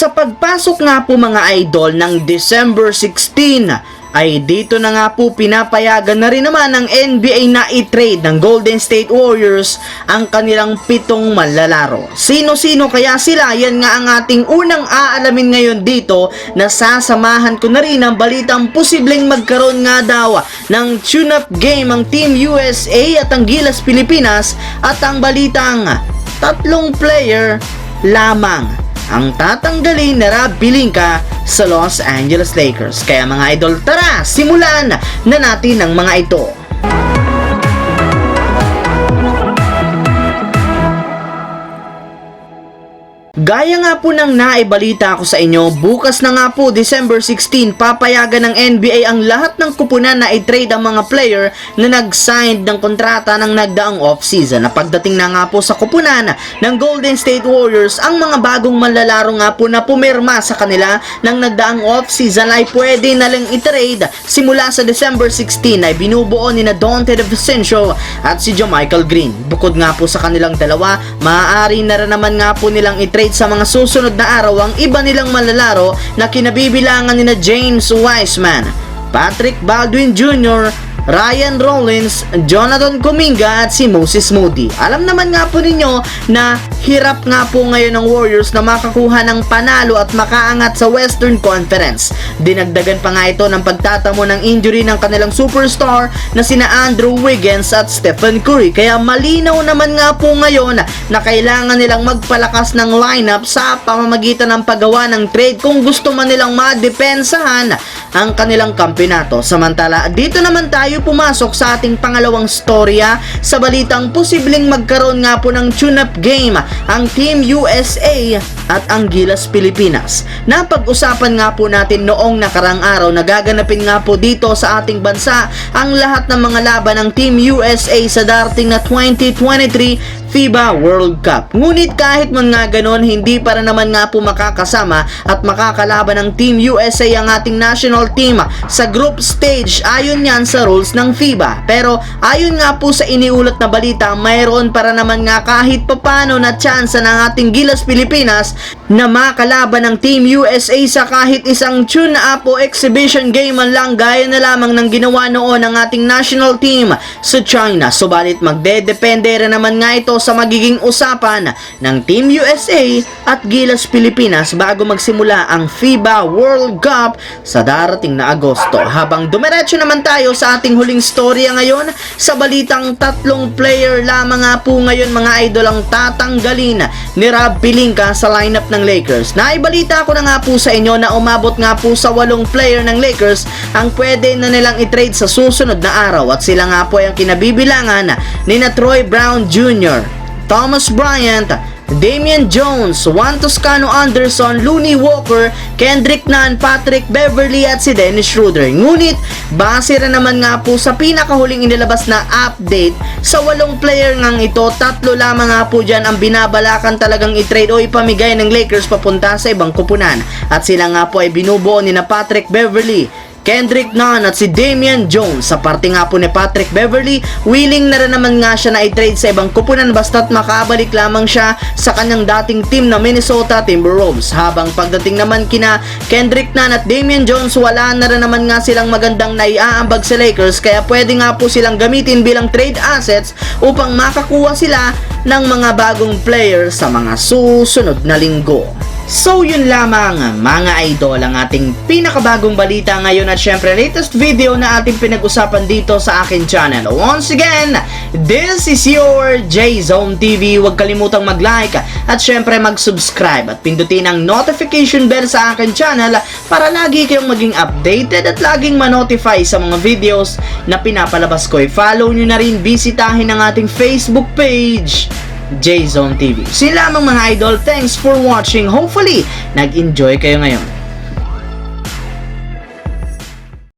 Sa pagpasok nga po mga idol ng December 16 ay dito na nga po pinapayagan na rin naman ng NBA na i-trade ng Golden State Warriors ang kanilang 7 manlalaro. Sino-sino kaya sila? Yan nga ang ating unang aalamin ngayon dito, na sasamahan ko na rin ang balitang posibleng magkaroon nga daw ng tune-up game ang Team USA at ang Gilas Pilipinas, at ang balitang 3 player lamang ang tatanggalin ni Rob Pelinka sa Los Angeles Lakers. Kaya mga idol, tara, simulan na natin ang mga ito. Gaya nga po ng naibalita ko sa inyo, bukas na nga po December 16, papayagan ng NBA ang lahat ng kupunan na i-trade ang mga player na nag-sign ng kontrata ng nagdaang off-season. Na pagdating na nga po sa kupunan ng Golden State Warriors, ang mga bagong manlalaro nga po na pumirma sa kanila ng nagdaang off-season ay pwede na lang i-trade simula sa December 16 ay binubuo ni na Donte DiVincenzo at si JaMychal Green. Bukod nga po sa kanilang dalawa, maaari na rin naman nga po nilang i-trade sa mga susunod na araw ang iba nilang manlalaro na kinabibilangan ni na James Wiseman, Patrick Baldwin Jr., Ryan Rollins, Jonathan Kuminga at si Moses Moody. Alam naman nga po ninyo na hirap nga po ngayon ng Warriors na makakuha ng panalo at makaangat sa Western Conference. Dinagdagan pa nga ito ng pagtatamo ng injury ng kanilang superstar na sina Andrew Wiggins at Stephen Curry. Kaya malinaw naman nga po ngayon na kailangan nilang magpalakas ng lineup sa pamamagitan ng paggawa ng trade kung gusto man nilang madepensahan ang kanilang kampeonato. Samantala, dito naman tayo pumasok sa ating pangalawang storya sa balitang posibleng magkaroon nga po ng tune-up game ang Team USA at ang Gilas Pilipinas. Napag-usapan nga po natin noong nakarang araw na gaganapin nga po dito sa ating bansa ang lahat ng mga laban ng Team USA sa darating na 2023 FIBA World Cup. Ngunit kahit man nga ganon, hindi para naman nga po makakasama at makakalaban ng Team USA ang ating national team sa group stage ayon yan sa rules ng FIBA. Pero ayon nga po sa iniulat na balita, mayroon para naman nga kahit papano na tsansa ng ating Gilas Pilipinas na makalaban ng Team USA sa kahit isang tune-up o exhibition game man lang, gaya na lamang ng ginawa noon ng ating national team sa China. Subalit magdedepende rin naman nga ito sa magiging usapan ng Team USA at Gilas Pilipinas bago magsimula ang FIBA World Cup sa darating na Agosto. Habang dumiretso naman tayo sa ating huling storya ngayon sa balitang 3 player lamang nga po ngayon mga idol ang tatanggalin ni Rob Pelinka sa lineup ng Lakers. Naibalita ko na nga po sa inyo na umabot nga po sa 8 player ng Lakers ang pwede na nilang i-trade sa susunod na araw, at sila nga po ay ang kinabibilangan ni na Troy Brown Jr., Thomas Bryant, Damian Jones, Juan Toscano Anderson, Looney Walker, Kendrick Nunn, Patrick Beverley at si Dennis Schroeder. Ngunit base rin naman nga po sa pinakahuling inilabas na update, sa 8 player ngang ito, 3 lamang nga po dyan ang binabalakan talagang i-trade o ipamigay ng Lakers papunta sa ibang kupunan. At sila nga po ay binubuo ni na Patrick Beverley, Kendrick Nunn at si Damian Jones. Sa parte nga po ni Patrick Beverley, willing na rin naman nga siya na i-trade sa ibang kupunan basta't makabalik lamang siya sa kanyang dating team na Minnesota Timberwolves. Habang pagdating naman kina Kendrick Nunn at Damian Jones, wala na rin naman nga silang magandang naiaambag sa Lakers, kaya pwede nga po silang gamitin bilang trade assets upang makakuha sila ng mga bagong player sa mga susunod na linggo. So yun lamang mga idol ang ating pinakabagong balita ngayon, at syempre latest video na ating pinag-usapan dito sa akin channel. Once again, this is your J-Zone TV. Huwag kalimutang mag-like at syempre mag-subscribe at pindutin ang notification bell sa akin channel para lagi kayong maging updated at laging ma-notify sa mga videos na pinapalabas ko. I-follow nyo na rin, bisitahin ang ating Facebook page, J-Zone TV. Sila lamang mga idol, thanks for watching. Hopefully, nag-enjoy kayo ngayon.